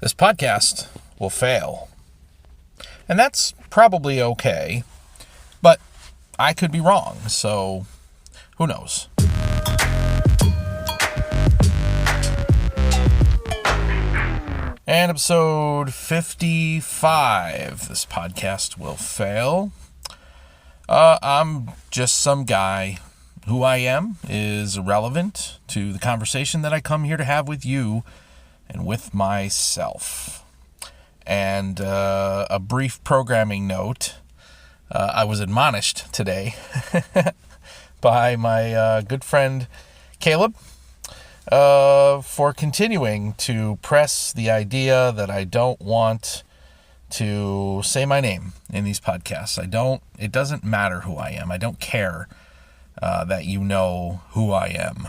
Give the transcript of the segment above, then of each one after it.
this podcast will fail. And that's probably okay, but I could be wrong, so who knows? And episode 55, this podcast will fail. I'm just some guy. Who I am is irrelevant to the conversation that I come here to have with you and with myself. And a brief programming note. I was admonished today by my good friend Caleb for continuing to press the idea that I don't want to say my name in these podcasts. It doesn't matter who I am. I don't care that you know who I am.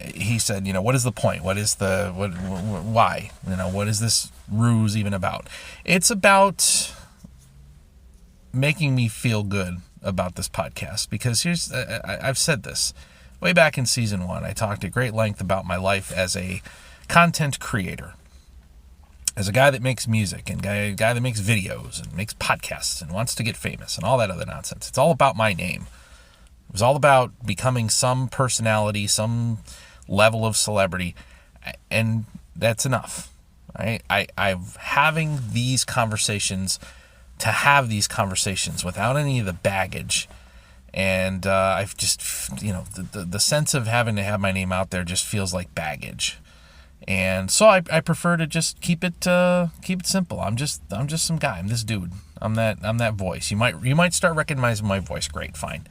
He said, what is the point? Why? What is this ruse even about? It's about making me feel good about this podcast, because I've said this way back in season 1. I talked at great length about my life as a content creator, as a guy that makes music and a guy that makes videos and makes podcasts and wants to get famous and all that other nonsense. It's all about my name. It was all about becoming some personality, some level of celebrity, and that's enough. Right? I'm having these conversations to have these conversations without any of the baggage. And I've just, the sense of having to have my name out there just feels like baggage. And so I prefer to just keep it simple. I'm just some guy. I'm this dude. I'm that voice. You might start recognizing my voice. Great, fine.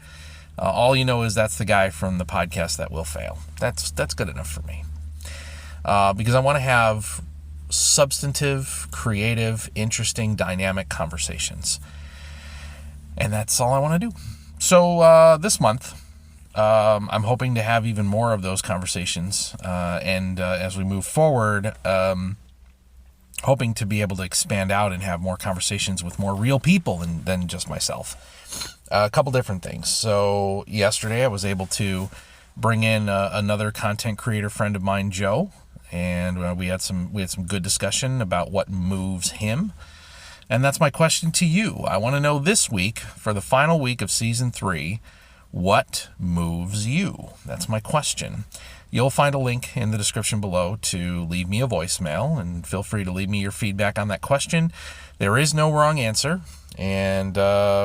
All you know is that's the guy from the podcast that will fail. That's good enough for me. Because I want to have substantive, creative, interesting, dynamic conversations. And that's all I want to do. So this month, I'm hoping to have even more of those conversations, and as we move forward, hoping to be able to expand out and have more conversations with more real people than just myself. A couple different things. So yesterday I was able to bring in another content creator friend of mine, Joe, and we had some good discussion about what moves him. And that's my question to you. I want to know this week, for the final week of season 3, what moves you? That's my question. You'll find a link in the description below to leave me a voicemail, and feel free to leave me your feedback on that question. There is no wrong answer, and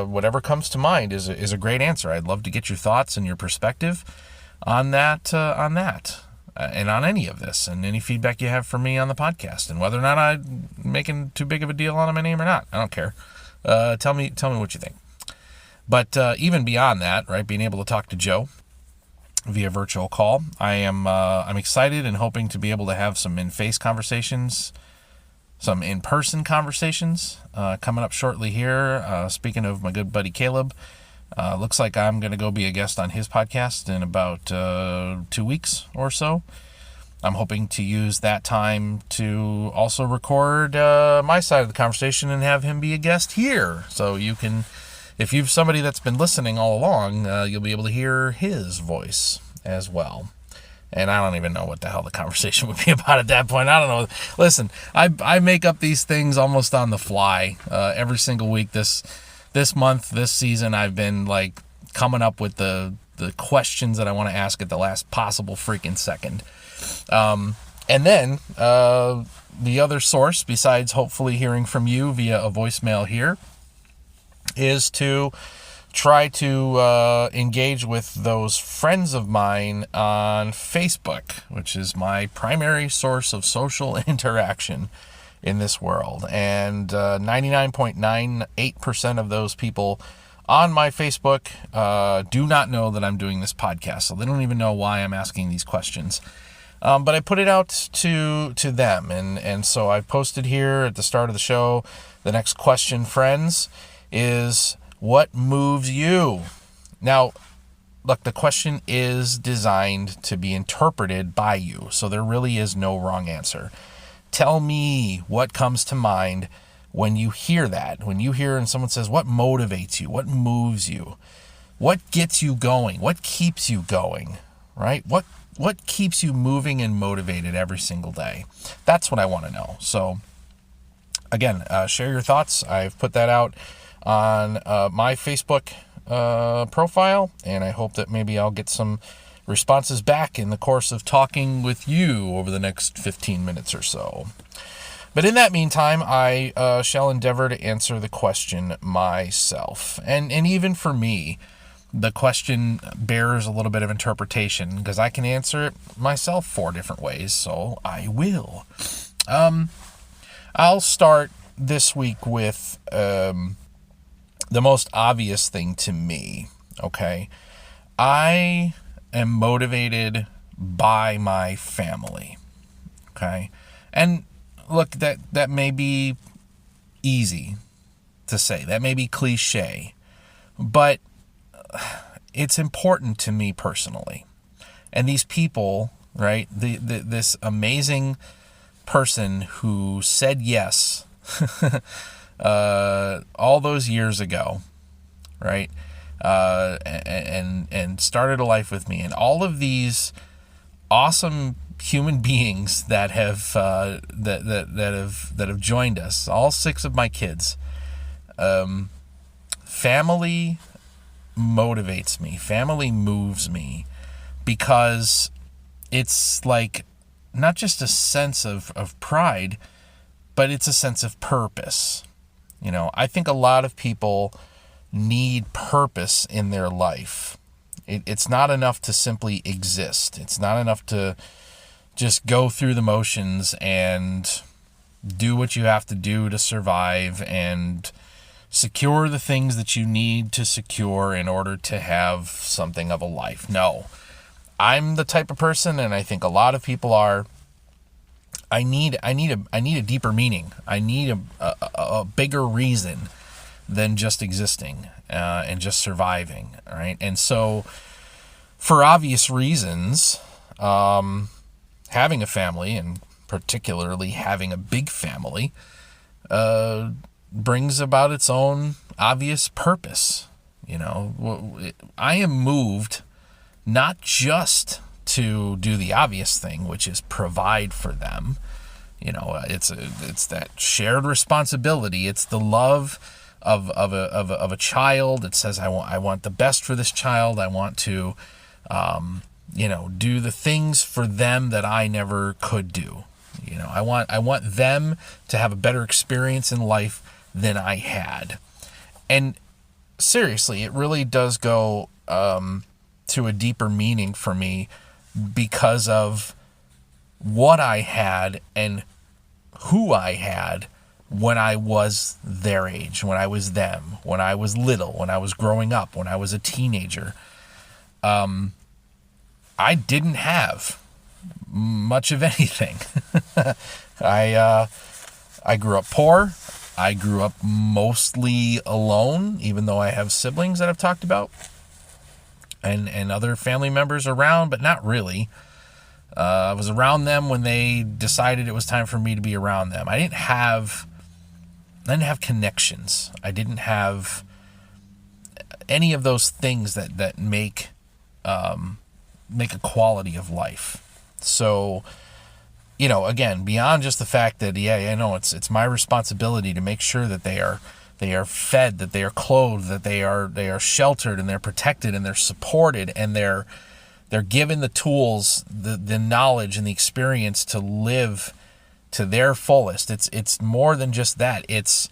whatever comes to mind is a great answer. I'd love to get your thoughts and your perspective on that, and on any of this, and any feedback you have for me on the podcast, and whether or not I'm making too big of a deal on my name or not. I don't care. Tell me what you think. But even beyond that, right, being able to talk to Joe via virtual call, I'm excited and hoping to be able to have some in-face conversations, some in-person conversations coming up shortly here. Speaking of my good buddy Caleb, looks like I'm going to go be a guest on his podcast in about 2 weeks or so. I'm hoping to use that time to also record my side of the conversation and have him be a guest here. So you can, if you've somebody that's been listening all along, you'll be able to hear his voice as well. And I don't even know what the hell the conversation would be about at that point. I don't know. Listen, I make up these things almost on the fly every single week. This month, this season, I've been like coming up with the questions that I want to ask at the last possible freaking second. And then the other source, besides hopefully hearing from you via a voicemail here, is to try to engage with those friends of mine on Facebook, which is my primary source of social interaction in this world. And 99.98% of those people on my Facebook do not know that I'm doing this podcast, so they don't even know why I'm asking these questions. But I put it out to them, and so I posted here at the start of the show, the next question, friends, is what moves you? Now, look, the question is designed to be interpreted by you, so there really is no wrong answer. Tell me what comes to mind when you hear that, when you hear and someone says, what motivates you? What moves you? What gets you going? What keeps you going? Right? What what keeps you moving and motivated every single day? That's what I want to know. So again, share your thoughts. I've put that out on my Facebook profile, and I hope that maybe I'll get some responses back in the course of talking with you over the next 15 minutes or so. But in that meantime, I shall endeavor to answer the question myself. And even for me, the question bears a little bit of interpretation because I can answer it myself 4 different ways, so I will. I'll start this week with the most obvious thing to me, okay? I am motivated by my family, okay? And look, that may be easy to say. That may be cliche, but it's important to me personally. And these people, right, this amazing person who said yes all those years ago, right, and started a life with me, and all of these awesome human beings that have that have joined us, all 6 of my kids. Family motivates me. Family moves me because it's like not just a sense of pride, but it's a sense of purpose. You know, I think a lot of people need purpose in their life. It's not enough to simply exist. It's not enough to just go through the motions and do what you have to do to survive and secure the things that you need to secure in order to have something of a life. No, I'm the type of person, and I think a lot of people are, I need a deeper meaning. I need a bigger reason than just existing and just surviving, all right? And so, for obvious reasons, having a family, and particularly having a big family, brings about its own obvious purpose. You know, I am moved not just to do the obvious thing, which is provide for them. You know, it's that shared responsibility. It's the love of a child. It says I want the best for this child. I want to do the things for them that I never could do. You know, I want them to have a better experience in life than I had. And seriously, it really does go to a deeper meaning for me because of what I had and who I had when I was their age, when I was them, when I was little, when I was growing up, when I was a teenager. I didn't have much of anything. I grew up poor. I grew up mostly alone, even though I have siblings that I've talked about and other family members around, but not really. I was around them when they decided it was time for me to be around them. I didn't have connections. I didn't have any of those things that make a quality of life. So, you know, again, beyond just the fact that, it's my responsibility to make sure that they are fed, that they are clothed, that they are sheltered, and they're protected, and they're supported, and they're given the tools, the knowledge, and the experience to live to their fullest. It's more than just that. It's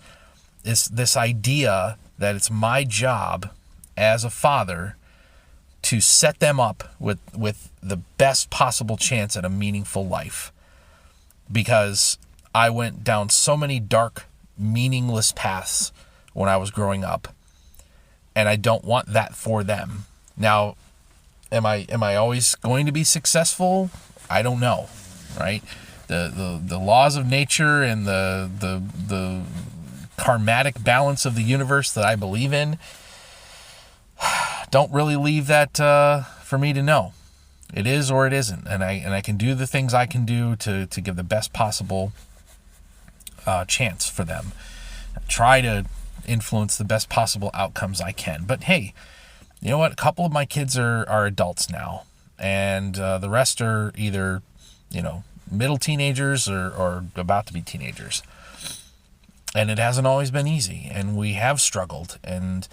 this idea that it's my job as a father to set them up with the best possible chance at a meaningful life. Because I went down so many dark, meaningless paths when I was growing up, and I don't want that for them. Now, am I always going to be successful? I don't know, right? The laws of nature and the karmatic balance of the universe that I believe in don't really leave that for me to know. It is or it isn't, and I can do the things I can do to give the best possible chance for them. Try to influence the best possible outcomes I can. But hey, you know what? A couple of my kids are adults now, and the rest are either, middle teenagers or about to be teenagers. And it hasn't always been easy, and we have struggled. And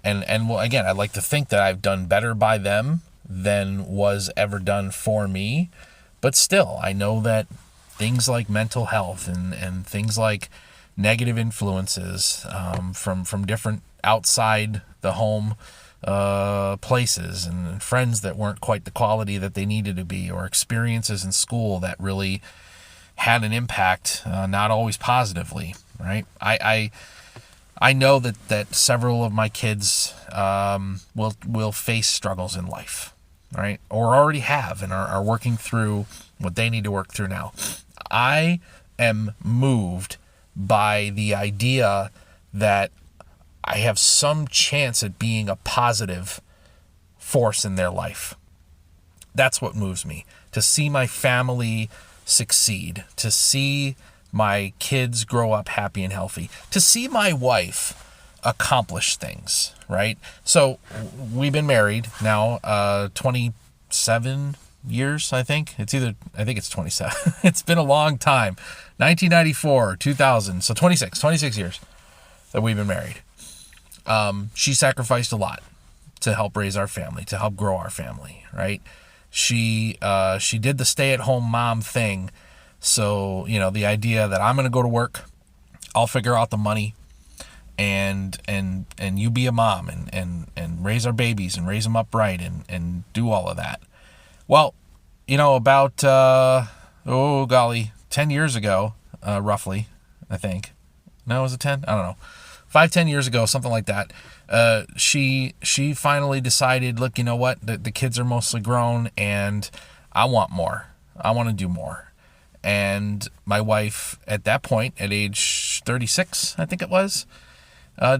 well, again, I'd like to think that I've done better by them than was ever done for me. But still, I know that things like mental health and things like negative influences from different outside the home places, and friends that weren't quite the quality that they needed to be, or experiences in school that really had an impact, not always positively, right? I know that several of my kids will face struggles in life, right? Or already have and are working through what they need to work through now. I am moved by the idea that I have some chance at being a positive force in their life. That's what moves me. To see my family succeed, to see my kids grow up happy and healthy, to see my wife accomplish things, right? So we've been married now 27 years, I think. I think it's 27. It's been a long time. 1994, 2000, so 26 years that we've been married. She sacrificed a lot to help raise our family, to help grow our family, right? She did the stay-at-home mom thing. So, the idea that I'm going to go to work, I'll figure out the money, and you be a mom and raise our babies and raise them upright and do all of that. Well, about, 10 years ago, roughly, I think. No, was it 10? I don't know. 5-10 years ago, something like that. She finally decided, look, you know what? The kids are mostly grown, and I want more. I want to do more. And my wife, at that point, at age 36, I think it was,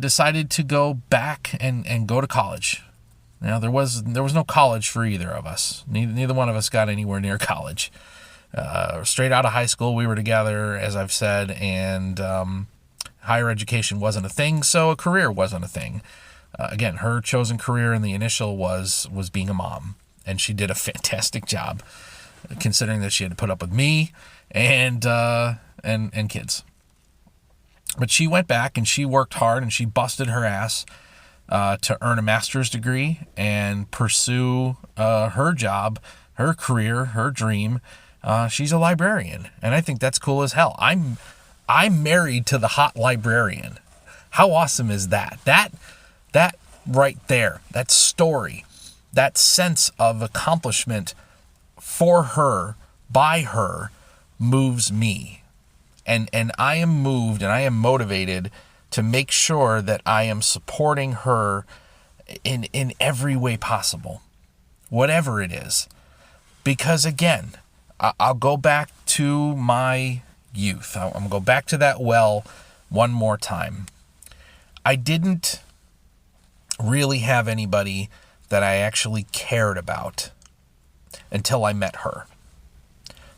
decided to go back and go to college. Now, there was no college for either of us. Neither one of us got anywhere near college. Straight out of high school, we were together, as I've said, and higher education wasn't a thing, so a career wasn't a thing. Again, her chosen career in the initial was being a mom, and she did a fantastic job, considering that she had to put up with me and kids. But she went back and she worked hard and she busted her ass to earn a master's degree and pursue her job, her career, her dream. She's a librarian, and I think that's cool as hell. I'm married to the hot librarian. How awesome is that? That right there, that story, that sense of accomplishment for her, by her, moves me. And I am moved and I am motivated to make sure that I am supporting her in every way possible, whatever it is. Because again, I'll go back to my youth. I'm going to go back to that well one more time. I didn't really have anybody that I actually cared about until I met her.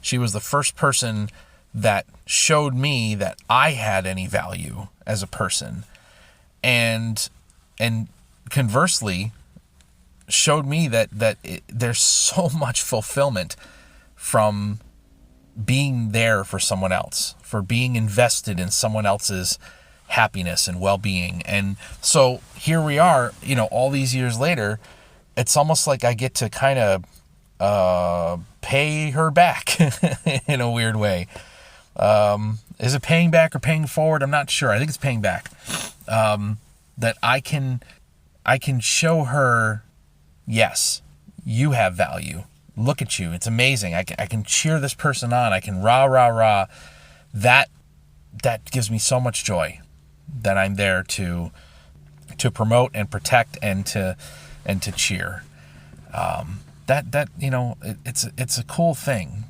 She was the first person that showed me that I had any value as a person, and conversely showed me that there's so much fulfillment from being there for someone else, for being invested in someone else's happiness and well-being. And so here we are, all these years later, it's almost like I get to kind of pay her back in a weird way. Is it paying back or paying forward? I'm not sure. I think it's paying back. That I can show her, yes, you have value. Look at you. It's amazing. I can cheer this person on. I can rah. That gives me so much joy that I'm there to promote and protect and to cheer. It's a cool thing.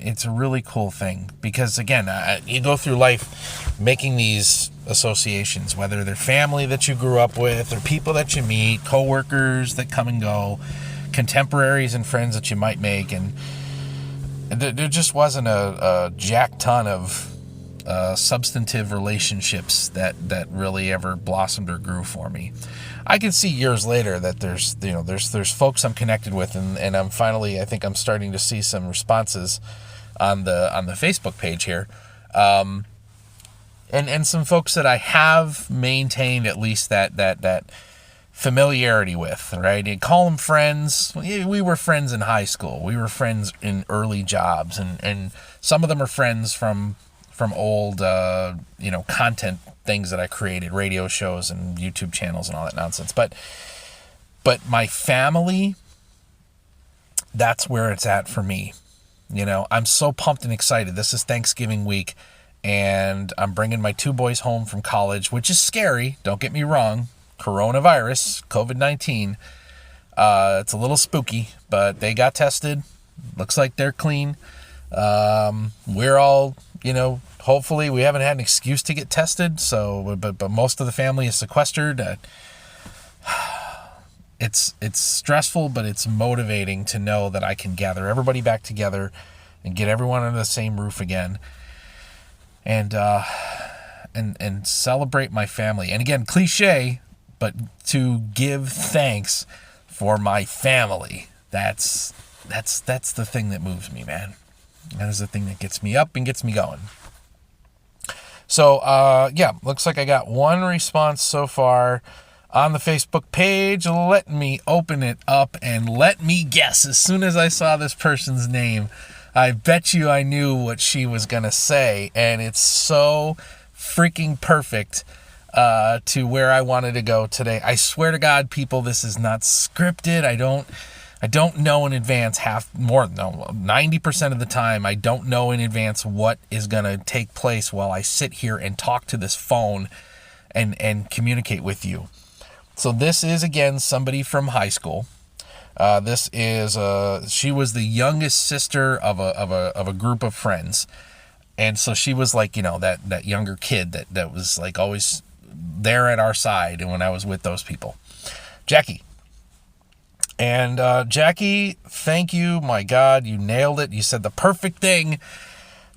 It's a really cool thing because, again, you go through life making these associations, whether they're family that you grew up with or people that you meet, coworkers that come and go, contemporaries and friends that you might make. And there just wasn't a jack ton of substantive relationships that really ever blossomed or grew for me. I can see years later that there's folks I'm connected with, and I'm finally, I think I'm starting to see some responses on the Facebook page here, and some folks that I have maintained at least that familiarity with, right? You call them friends. We were friends in high school. We were friends in early jobs, and some of them are friends from old, content things that I created, radio shows and YouTube channels and all that nonsense. But my family, that's where it's at for me. I'm so pumped and excited. This is Thanksgiving week, and I'm bringing my 2 boys home from college, which is scary. Don't get me wrong. Coronavirus, COVID-19. It's a little spooky, but they got tested. Looks like they're clean. We're all, hopefully we haven't had an excuse to get tested. So, but most of the family is sequestered. It's stressful, but it's motivating to know that I can gather everybody back together and get everyone under the same roof again, and celebrate my family. And again, cliche, but to give thanks for my family. That's the thing that moves me, man. That is the thing that gets me up and gets me going. So, looks like I got one response so far on the Facebook page. Let me open it up and let me guess. As soon as I saw this person's name, I bet you I knew what she was going to say. And it's so freaking perfect to where I wanted to go today. I swear to God, people, this is not scripted. I don't know in advance 90% of the time, I don't know in advance what is going to take place while I sit here and talk to this phone and communicate with you. So this is, again, somebody from high school. This is, she was the youngest sister of a group of friends. And so she was like, that younger kid that was like always there at our side and when I was with those people. Jackie. And Jackie, thank you. My God, you nailed it. You said the perfect thing.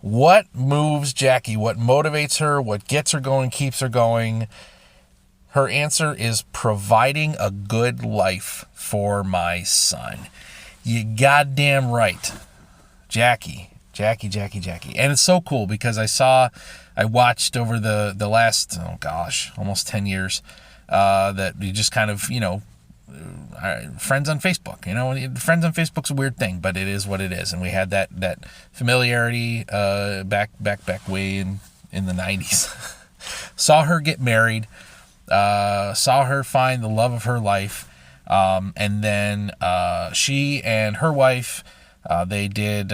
What moves Jackie? What motivates her? What gets her going, keeps her going? Her answer is providing a good life for my son. You goddamn right. Jackie. And it's so cool because I watched over the last, almost 10 years, that you just kind of, friends on Facebook. Friends on Facebook's a weird thing, but it is what it is. And we had that familiarity back way in the 90s. Saw her get married, saw her find the love of her life, and then she and her wife, they did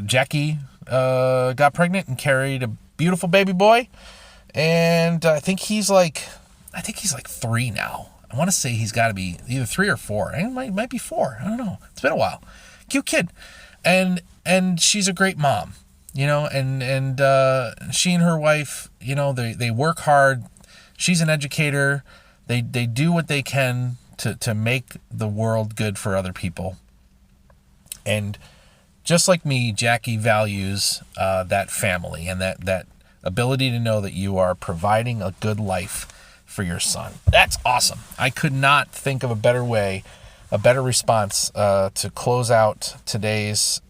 Jackie got pregnant and carried a beautiful baby boy, and I think he's like 3 now. I want to say he's got to be either 3 or 4. It might be 4. I don't know. It's been a while. Cute kid, and she's a great mom, and she and her wife, they work hard. She's an educator. They do what they can to make the world good for other people. And just like me, Jackie values that family and that ability to know that you are providing a good life for your son. That's awesome. I could not think of a better way, a better response to close out today's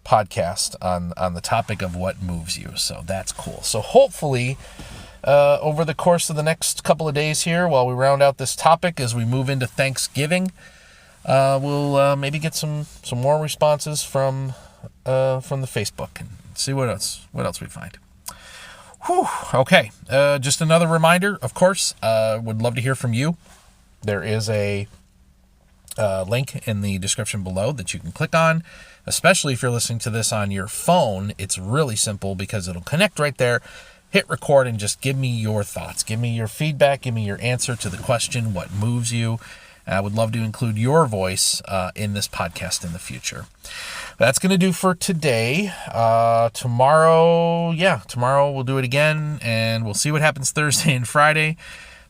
podcast on the topic of what moves you. So that's cool. So hopefully over the course of the next couple of days here, while we round out this topic as we move into Thanksgiving, we'll maybe get some more responses from the Facebook and see what else we find. Whew. Okay. Just another reminder, of course, would love to hear from you. There is a link in the description below that you can click on, especially if you're listening to this on your phone. It's really simple because it'll connect right there. Hit record and just give me your thoughts. Give me your feedback. Give me your answer to the question, what moves you? I would love to include your voice in this podcast in the future. That's going to do for today. Tomorrow we'll do it again, and we'll see what happens Thursday and Friday.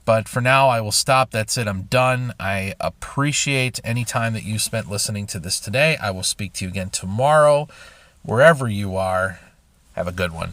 But for now, I will stop. That's it. I'm done. I appreciate any time that you spent listening to this today. I will speak to you again tomorrow wherever you are, have a good one.